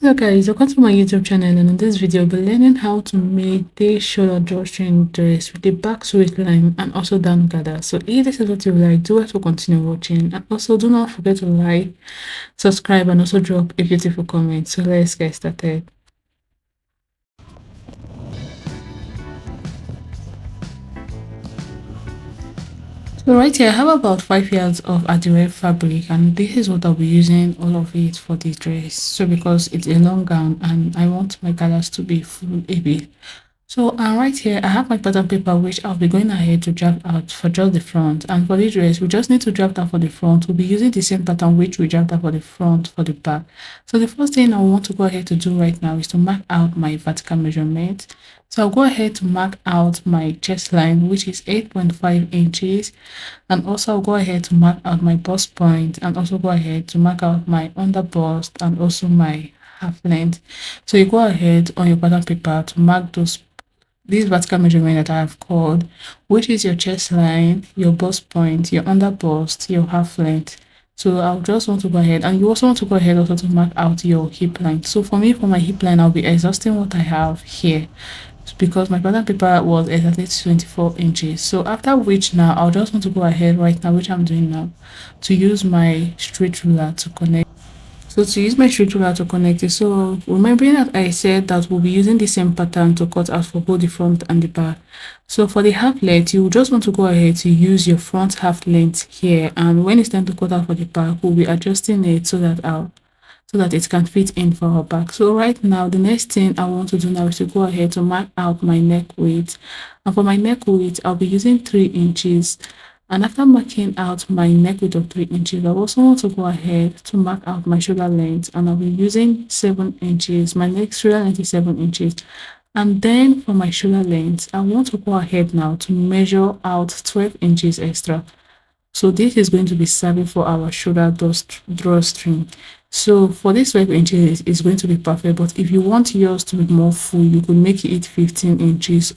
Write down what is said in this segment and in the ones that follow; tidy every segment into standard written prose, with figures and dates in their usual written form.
Hello guys, welcome to my YouTube channel, and in this video we'll be learning how to make the shoulder drawstring dress with the Basque waistline and also down gather. So if this is what you like, do have to continue watching, and also do not forget to like, subscribe, and also drop a beautiful comment. So let's get started. So right here I have about 5 yards of Adire fabric, and this is what I'll be using all of it for the dress. So because it's a long gown and I want my colors to be full a bit. So right here I have my pattern paper, which I'll be going ahead to draft out for just the front. And for the dress, we just need to draft out for the front. We'll be using the same pattern which we draft out for the front for the back. So the first thing I want to go ahead to do right now is to mark out my vertical measurement. So I'll go ahead to mark out my chest line, which is 8.5 inches, and also I'll go ahead to mark out my bust point, and also go ahead to mark out my under bust and also my half length. So you go ahead on your pattern paper to mark this vertical measurement that I have called, which is your chest line, your bust point, your under bust, your half length. So I'll just want to go ahead, and you also want to go ahead also to mark out your hip line. So for me, for my hip line, I'll be exhausting what I have here, because my pattern paper was exactly 24 inches. So after which, now I'll just want to go ahead right now, which I'm doing now, to use my straight ruler to connect. So to use my straight ruler to connect it, so remembering that I said that we'll be using the same pattern to cut out for both the front and the back. So for the half length, you just want to go ahead to use your front half length here, and when it's time to cut out for the back, we'll be adjusting it so that it can fit in for our back. So right now, the next thing I want to do now is to go ahead to mark out my neck width. And for my neck width, I'll be using 3 inches. And after marking out my neck width of 3 inches, I also want to go ahead to mark out my shoulder length, and I'll be using 7 inches. My neck shoulder length is 7 inches. And then for my shoulder length, I want to go ahead now to measure out 12 inches extra. So this is going to be serving for our shoulder drawstring. So for this 12 inches is going to be perfect, but if you want yours to be more full, you could make it 15 inches.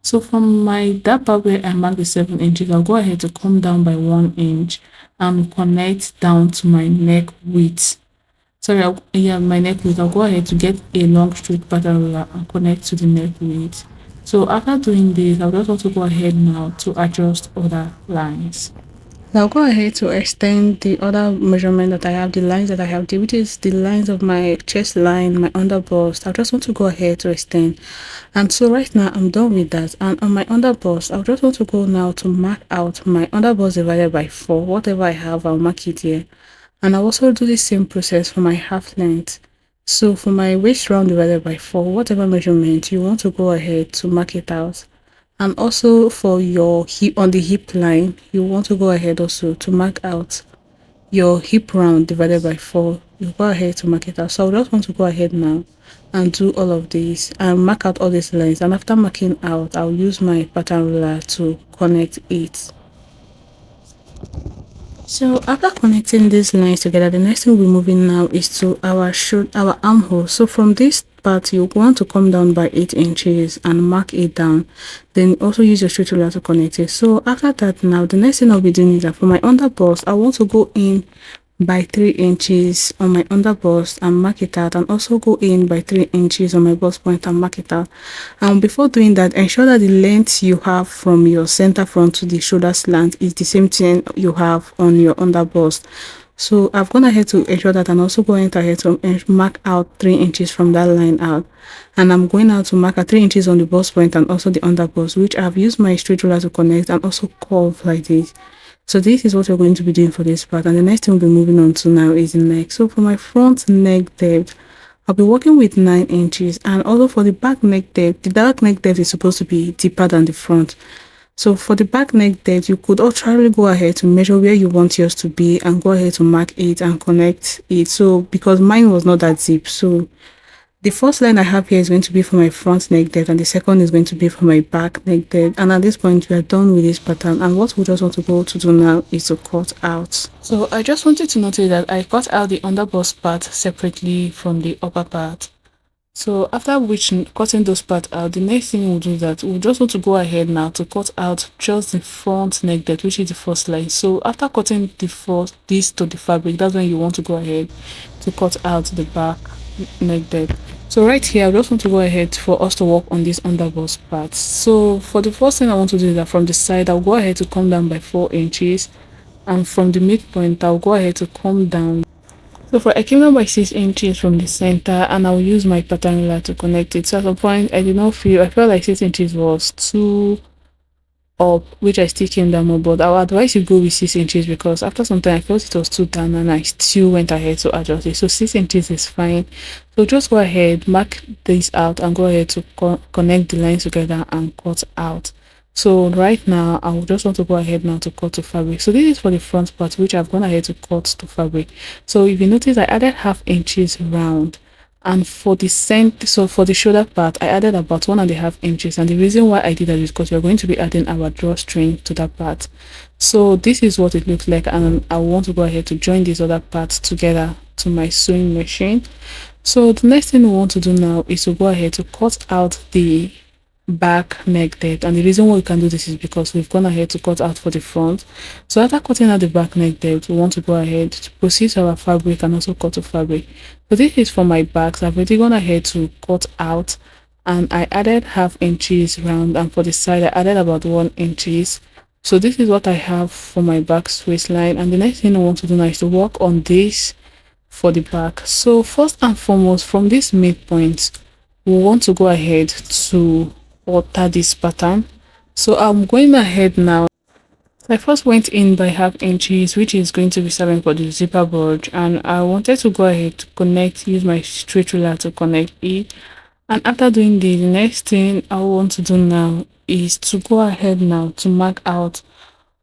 So from that part where I marked the 7 inches, I'll go ahead to come down by 1 inch and connect down to my neck width. My neck width. I'll go ahead to get a long straight pattern ruler and connect to the neck width. So after doing this, I'll just want to go ahead now to adjust other lines. Now I'll go ahead to extend the other measurement that I have, the lines that I have, which is the lines of my chest line, my under bust. I just want to go ahead to extend. And so right now I'm done with that. And on my under bust, I'll just want to go now to mark out my under bust divided by 4. Whatever I have, I'll mark it here. And I'll also do the same process for my half length. So for my waist round divided by 4, whatever measurement you want to go ahead to mark it out. And also for your hip, on the hip line, you want to go ahead also to mark out your hip round divided by 4. You go ahead to mark it out. So I just want to go ahead now and do all of this and mark out all these lines. And after marking out, I'll use my pattern ruler to connect it. So after connecting these lines together, the next thing we'll be moving now is to our armhole. So from this part, you want to come down by 8 inches and mark it down. Then also use your straight ruler to connect it. So after that, now the next thing I'll be doing is that for my under bust, I want to go in by 3 inches on my under bust and mark it out, and also go in by 3 inches on my bust point and mark it out. And before doing that, ensure that the length you have from your center front to the shoulder slant is the same thing you have on your under bust. So I've gone ahead to ensure that, and also going ahead to mark out 3 inches from that line out. And I'm going out to mark out 3 inches on the bust point and also the under bust, which I've used my straight ruler to connect and also curve like this. So this is what we're going to be doing for this part. And the next thing we'll be moving on to now is the neck. So for my front neck depth, I'll be working with 9 inches. And although for the back neck depth, the back neck depth is supposed to be deeper than the front. So for the back neck depth, you could actually go ahead to measure where you want yours to be and go ahead to mark it and connect it. So because mine was not that deep, so the first line I have here is going to be for my front neck depth, and the second is going to be for my back neck depth. And at this point, we are done with this pattern, and what we just want to go to do now is to cut out. So I just wanted to notice that I cut out the under bust part separately from the upper part. So after which, cutting those parts out, the next thing we'll do is that we'll just want to go ahead now to cut out just the front neck depth, which is the first line. So after cutting this to the fabric, that's when you want to go ahead to cut out the back neck depth. So right here, I just want to go ahead for us to work on this underbust part. So for the first thing I want to do is that from the side, I'll go ahead to come down by 4 inches, and from the midpoint, I'll go ahead to come down. So for I came down by 6 inches from the center, and I'll use my pattern ruler to connect it. So at some point, I felt like 6 inches was too up, which I still came down more, but I would advise you go with 6 inches because after some time I felt it was too down and I still went ahead to adjust it. So 6 inches is fine. So just go ahead, mark this out, and go ahead to connect the lines together and cut out. So right now I will just want to go ahead now to cut to fabric. So this is for the front part, which I've gone ahead to cut to fabric. So if you notice, I added half inches round, and for the for the shoulder part I added about 1.5 inches, and the reason why I did that is because we're going to be adding our drawstring to that part. So this is what it looks like, and I want to go ahead to join these other parts together to my sewing machine. So the next thing we want to do now is to go ahead to cut out the back neck depth, and the reason why we can do this is because we've gone ahead to cut out for the front. So after cutting out the back neck depth, we want to go ahead to proceed to our fabric and also cut to fabric. So this is for my back. So I've already gone ahead to cut out, and I added half inches round, and for the side I added about 1 inches. So this is what I have for my back waistline, and the next thing I want to do now is to work on this for the back. So first and foremost, from this midpoint we want to go ahead to alter this pattern. So I'm going ahead now. I first went in by half inches, which is going to be serving for the zipper bulge, and I wanted to go ahead to use my straight ruler to connect it. And after doing this, the next thing I want to do now is to go ahead now to mark out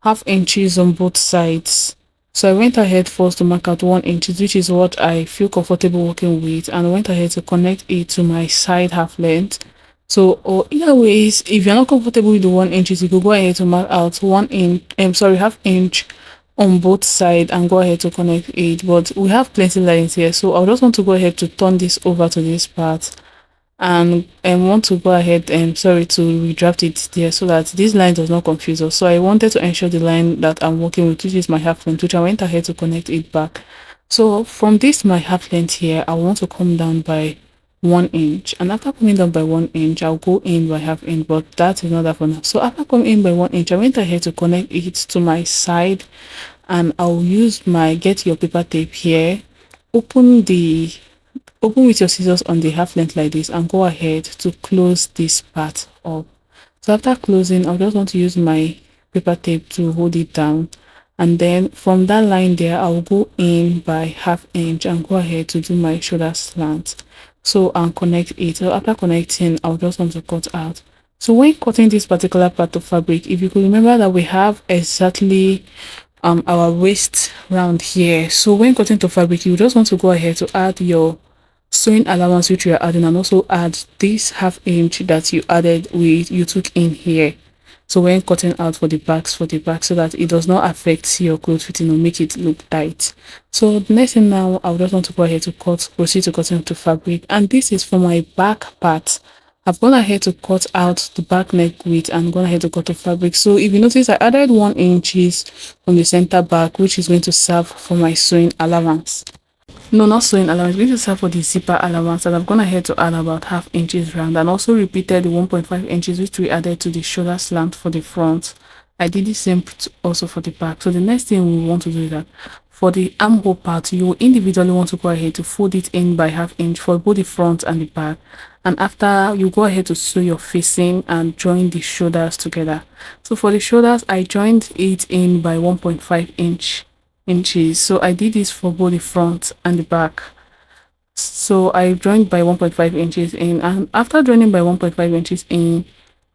half inches on both sides. So I went ahead first to mark out 1 inch, which is what I feel comfortable working with, and I went ahead to connect it to my side half length. So, or either ways, if you're not comfortable with the 1 inches, you could go ahead to mark out half inch on both sides and go ahead to connect it. But we have plenty lines here, so I just want to go ahead to turn this over to this part, and want to go ahead and to redraft it there so that this line does not confuse us. So I wanted to ensure the line that I'm working with, which is my half length, which I went ahead to connect it back. So from this my half length here, I want to come down by 1 inch, and after coming down by 1 inch I'll go in by half inch, but that is not that for now. So after coming in by 1 inch, I went ahead to connect it to my side, and I'll use my get your paper tape here, open with your scissors on the half length like this, and go ahead to close this part up. So after closing, I just want to use my paper tape to hold it down, and then from that line there I'll go in by half inch and go ahead to do my shoulder slant, so and connect it. So after connecting, I'll just want to cut out. So when cutting this particular part of fabric, if you could remember that we have exactly our waist round here, so when cutting to fabric you just want to go ahead to add your sewing allowance which you are adding, and also add this half inch that you took in here. So when cutting out for the back, so that it does not affect your clothes fitting or make it look tight. So the next thing now, I would just want to go ahead to proceed to cutting to fabric, and this is for my back part. I've gone ahead to cut out the back neck width and gone ahead to cut the fabric. So if you notice, I added 1 inches from the center back, which is going to serve for my sewing allowance. No, not sewing allowance, it's going to serve for the zipper allowance, and I've gone ahead to add about half inches round, and also repeated the 1.5 inches which we added to the shoulder slant for the front. I did the same also for the back. So the next thing we want to do is that for the armhole part, you individually want to go ahead to fold it in by half inch for both the front and the back, and after you go ahead to sew your facing and join the shoulders together. So for the shoulders, I joined it in by 1.5 inches. So I did this for both the front and the back. So I joined by 1.5 inches in, and after joining by 1.5 inches in,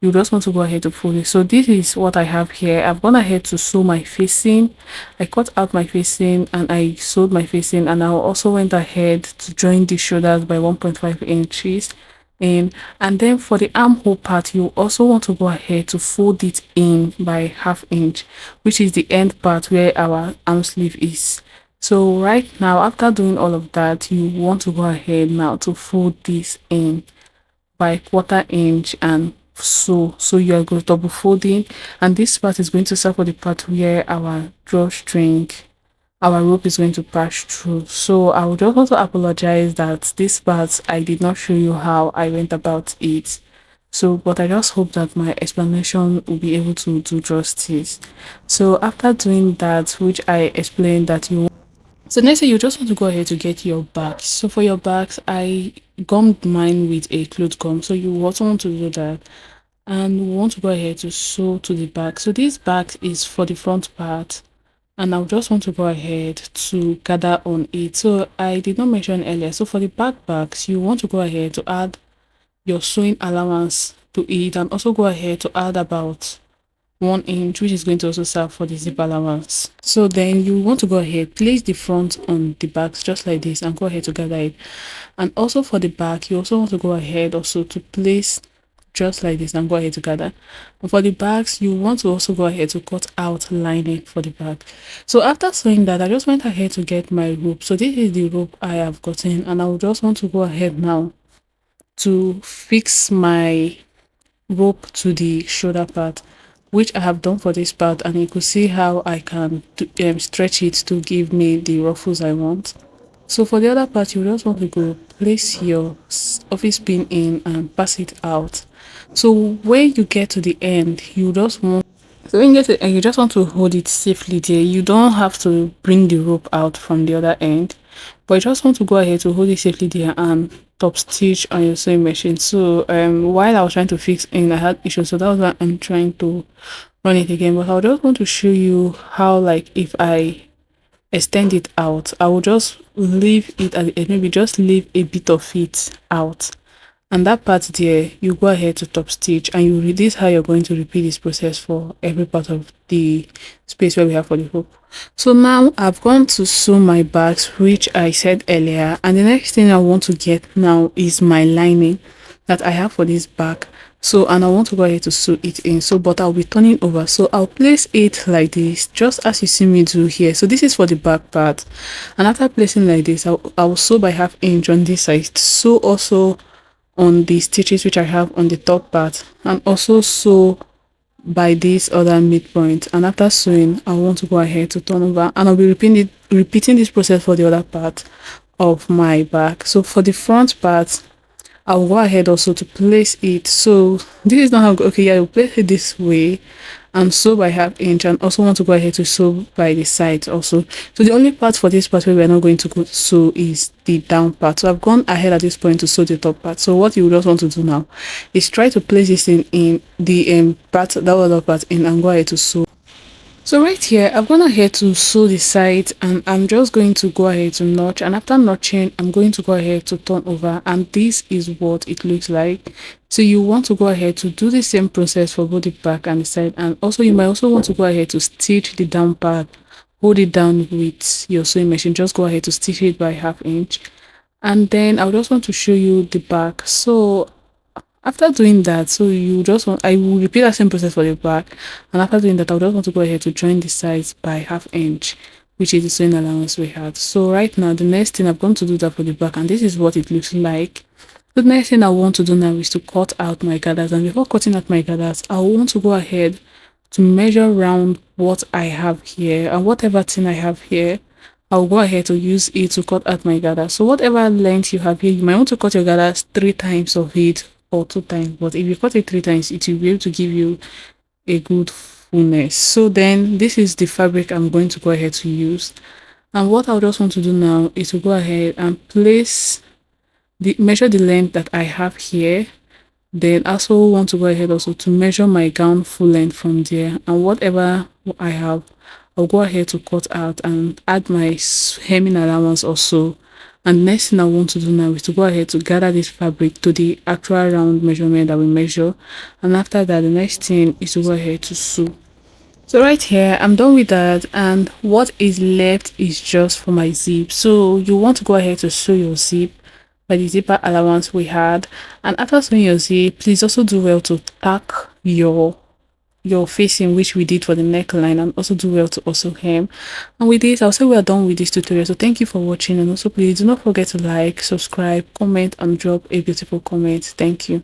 you just want to go ahead to fold it. So this is what I have here. I've gone ahead to sew my facing. I cut out my facing and I sewed my facing, and I also went ahead to join the shoulders by 1.5 inches in, and then for the armhole part, you also want to go ahead to fold it in by half inch, which is the end part where our arm sleeve is. So right now, after doing all of that, you want to go ahead now to fold this in by 1/4 inch, and so you are going to double folding, and this part is going to serve for the part where our drawstring our rope is going to pass through. So I would just also apologize that this part I did not show you how I went about it. So, but I just hope that my explanation will be able to do justice. So after doing that, which I explained that you, so next thing you just want to go ahead to get your bags. So for your bags, I gummed mine with a cloth gum. So you also want to do that, and we want to go ahead to sew to the back. So this bag is for the front part, and I just want to go ahead to gather on it. So I did not mention earlier. So for the back bags, you want to go ahead to add your sewing allowance to it, and also go ahead to add about 1 inch, which is going to also serve for the zip allowance. So then you want to go ahead, place the front on the bags just like this, and go ahead to gather it. And also for the back, you also want to go ahead also to place just like this and go ahead to gather. And for the bags, you want to also go ahead to cut out lining for the bag. So after sewing that, I just went ahead to get my rope. So this is the rope I have gotten, and I will just want to go ahead now to fix my rope to the shoulder part, which I have done for this part, and you could see how I can stretch it to give me the ruffles I want. So for the other part, you just want to go place your office pin in and pass it out. So when you get to the end, you just want, so when you get to the end, you just want to hold it safely there. You don't have to bring the rope out from the other end, but you just want to go ahead to hold it safely there and top stitch on your sewing machine. So while I was trying to fix in, I had issues, so that was why I'm trying to run it again. But I just want to show you how, like, if I extend it out, I will just leave it at the end, maybe just leave a bit of it out, and that part there you go ahead to top stitch, and you this how you're going to repeat this process for every part of the space where we have for the hook. So now I've gone to sew my bags, which I said earlier, and the next thing I want to get now is my lining that I have for this bag. So, and I want to go ahead to sew it in. So, but I'll be turning over, so I'll place it like this, just as you see me do here. So this is for the back part, and after placing like this, I'll sew by 1/2 inch on this side, sew also on the stitches which I have on the top part, and also sew by this other midpoint. And after sewing, I want to go ahead to turn over, and I'll be repeating this process for the other part of my back. So for the front part, I'll go ahead also to place it. So this is not how, okay, yeah, you place it this way and sew by 1/2 inch, and also want to go ahead to sew by the side also. So the only part for this part where we're not going to go sew is the down part. So I've gone ahead at this point to sew the top part. So what you just want to do now is try to place this in the part, that other part in, and go ahead to sew. So right here, I've gone ahead to sew the side, and I'm just going to go ahead to notch, and after notching, I'm going to go ahead to turn over, and this is what it looks like. So you want to go ahead to do the same process for both the back and the side, and also you might also want to go ahead to stitch the down part, hold it down with your sewing machine, just go ahead to stitch it by 1/2 inch, and then I just want to show you the back. So after doing that, so you just want, I will repeat that same process for the back, and after doing that, I'll just want to go ahead to join the sides by 1/2 inch, which is the sewing allowance we had. So right now, the next thing I'm going to do that for the back, and this is what it looks like. The next thing I want to do now is to cut out my gathers, and before cutting out my gathers, I want to go ahead to measure around what I have here, and whatever thing I have here, I'll go ahead to use it to cut out my gathers. So whatever length you have here, you might want to cut your gathers 3 times of it or 2 times, but if you cut it 3 times, it will be able to give you a good fullness. So then this is the fabric I'm going to go ahead to use, and what I just want to do now is to go ahead and place measure the length that I have here. Then also want to go ahead also to measure my gown full length from there, and whatever I have, I'll go ahead to cut out and add my hemming allowance also. And next thing I want to do now is to go ahead to gather this fabric to the actual round measurement that we measure, and after that, the next thing is to go ahead to sew. So right here, I'm done with that, and what is left is just for my zip. So you want to go ahead to sew your zip by the zipper allowance we had, and after sewing your zip, please also do well to tack your facing, which we did for the neckline, and also do well to also hem. And with this, I'll say we are done with this tutorial. So thank you for watching, and also please do not forget to like, subscribe, comment, and drop a beautiful comment. Thank you.